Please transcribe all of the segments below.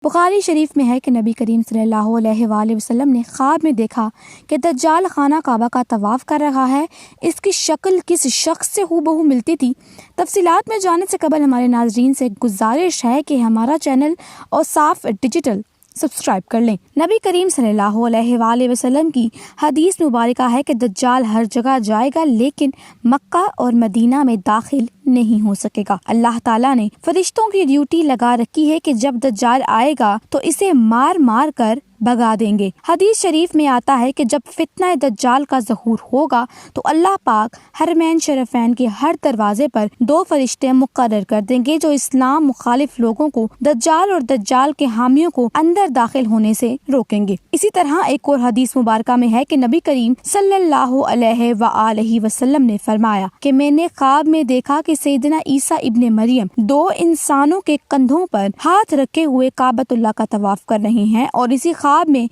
بخاری شریف میں ہے کہ نبی کریم صلی اللہ علیہ وآلہ وسلم نے خواب میں دیکھا کہ دجال خانہ کعبہ کا طواف کر رہا ہے۔ اس کی شکل کس شخص سے ہو بہو ملتی تھی۔ تفصیلات میں جانے سے قبل ہمارے ناظرین سے گزارش ہے کہ ہمارا چینل اوصاف ڈیجیٹل سبسکرائب کر لیں۔ نبی کریم صلی اللہ علیہ وآلہ وسلم کی حدیث مبارکہ ہے کہ دجال ہر جگہ جائے گا لیکن مکہ اور مدینہ میں داخل نہیں ہو سکے گا۔ اللہ تعالیٰ نے فرشتوں کی ڈیوٹی لگا رکھی ہے کہ جب دجال آئے گا تو اسے مار مار کر بھگا دیں گے۔ حدیث شریف میں آتا ہے کہ جب فتنہ دجال کا ظہور ہوگا تو اللہ پاک حرمین شریفین کے ہر دروازے پر 2 فرشتے مقرر کر دیں گے جو اسلام مخالف لوگوں کو دجال اور دجال کے حامیوں کو اندر داخل ہونے سے روکیں گے۔ اسی طرح ایک اور حدیث مبارکہ میں ہے کہ نبی کریم صلی اللہ علیہ وآلہ وسلم نے فرمایا کہ میں نے خواب میں دیکھا کہ سیدنا عیسیٰ ابن مریم 2 انسانوں کے کندھوں پر ہاتھ رکھے ہوئے کعبۃ اللہ کا طواف کر رہے ہیں، اور اسی خواب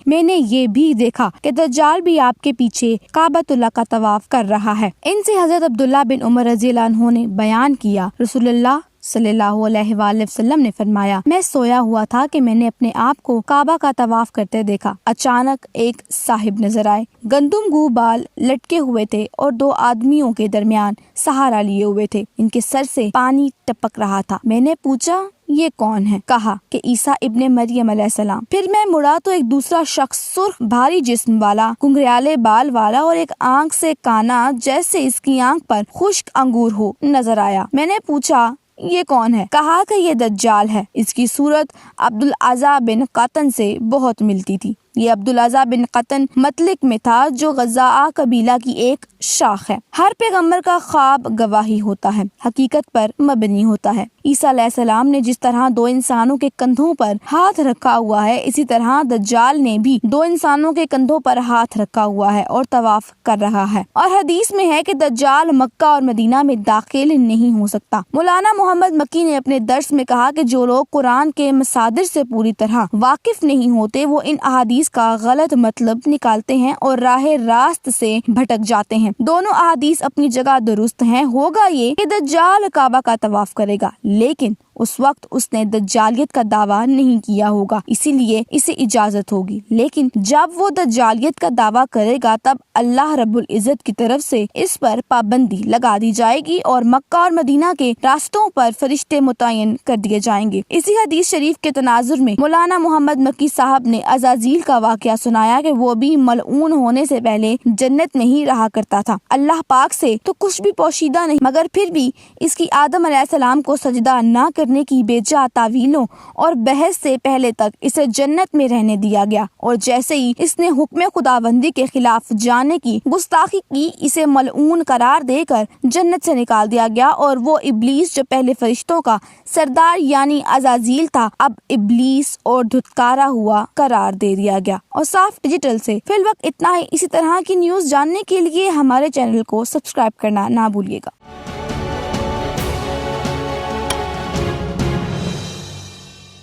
میں نے یہ بھی دیکھا کہ دجال بھی آپ کے پیچھے کعبۃ اللہ کا طواف کر رہا ہے۔ ان سے حضرت عبداللہ بن عمر رضی اللہ عنہ نے بیان کیا، رسول اللہ صلی اللہ علیہ وآلہ وسلم نے فرمایا، میں سویا ہوا تھا کہ میں نے اپنے آپ کو کعبہ کا طواف کرتے دیکھا۔ اچانک ایک صاحب نظر آئے، گندم گو بال لٹکے ہوئے تھے اور 2 آدمیوں کے درمیان سہارا لیے ہوئے تھے، ان کے سر سے پانی ٹپک رہا تھا۔ میں نے پوچھا یہ کون ہے؟ کہا کہ عیسیٰ ابن مریم علیہ السلام۔ پھر میں مڑا تو ایک دوسرا شخص سرخ بھاری جسم والا، گھنگریالے بال والا اور ایک آنکھ سے کانا جیسے اس کی آنکھ پر خشک انگور ہو نظر آیا۔ میں نے پوچھا یہ کون ہے؟ کہا کہ یہ دجال ہے۔ اس کی صورت عبدالاعزیٰ بن قطن سے بہت ملتی تھی۔ یہ عبدالاعزیٰ بن قطن مطلق میں تھا جو غزاء قبیلہ کی ایک شاخ ہے۔ ہر پیغمبر کا خواب گواہی ہوتا ہے، حقیقت پر مبنی ہوتا ہے۔ عیسیٰ علیہ السلام نے جس طرح 2 انسانوں کے کندھوں پر ہاتھ رکھا ہوا ہے، اسی طرح دجال نے بھی 2 انسانوں کے کندھوں پر ہاتھ رکھا ہوا ہے اور طواف کر رہا ہے۔ اور حدیث میں ہے کہ دجال مکہ اور مدینہ میں داخل نہیں ہو سکتا۔ مولانا محمد مکی نے اپنے درس میں کہا کہ جو لوگ قرآن کے مصادر سے پوری طرح واقف نہیں ہوتے وہ ان احادیث کا غلط مطلب نکالتے ہیں اور راہ راست سے بھٹک جاتے ہیں۔ دونوں احادیث اپنی جگہ درست ہیں۔ ہوگا یہ کہ دجال کعبہ کا طواف کرے گا لیکن اس وقت اس نے دجالیت کا دعویٰ نہیں کیا ہوگا، اسی لیے اسے اجازت ہوگی، لیکن جب وہ دجالیت کا دعویٰ کرے گا تب اللہ رب العزت کی طرف سے اس پر پابندی لگا دی جائے گی اور مکہ اور مدینہ کے راستوں پر فرشتے متعین کر دیے جائیں گے۔ اسی حدیث شریف کے تناظر میں مولانا محمد مکی صاحب نے عزازیل کا واقعہ سنایا کہ وہ بھی ملعون ہونے سے پہلے جنت میں ہی رہا کرتا تھا، اللہ پاک سے تو کچھ بھی پوشیدہ نہیں، مگر پھر بھی اس کی آدم علیہ السلام کو سجدہ نہ کرنے کی بے جا تعویلوں اور بحث سے پہلے تک اسے جنت میں رہنے دیا گیا، اور جیسے ہی اس نے حکم خداوندی کے خلاف جانے کی گستاخی کی اسے ملعون قرار دے کر جنت سے نکال دیا گیا، اور وہ ابلیس جو پہلے فرشتوں کا سردار یعنی عزازیل تھا اب ابلیس اور دھتکارا ہوا قرار دے دیا گیا۔ اوصاف ڈیجیٹل سے فی الوقت اتنا ہی۔ اسی طرح کی نیوز جاننے کے لیے ہمارے چینل کو سبسکرائب کرنا نہ بھولیے گا۔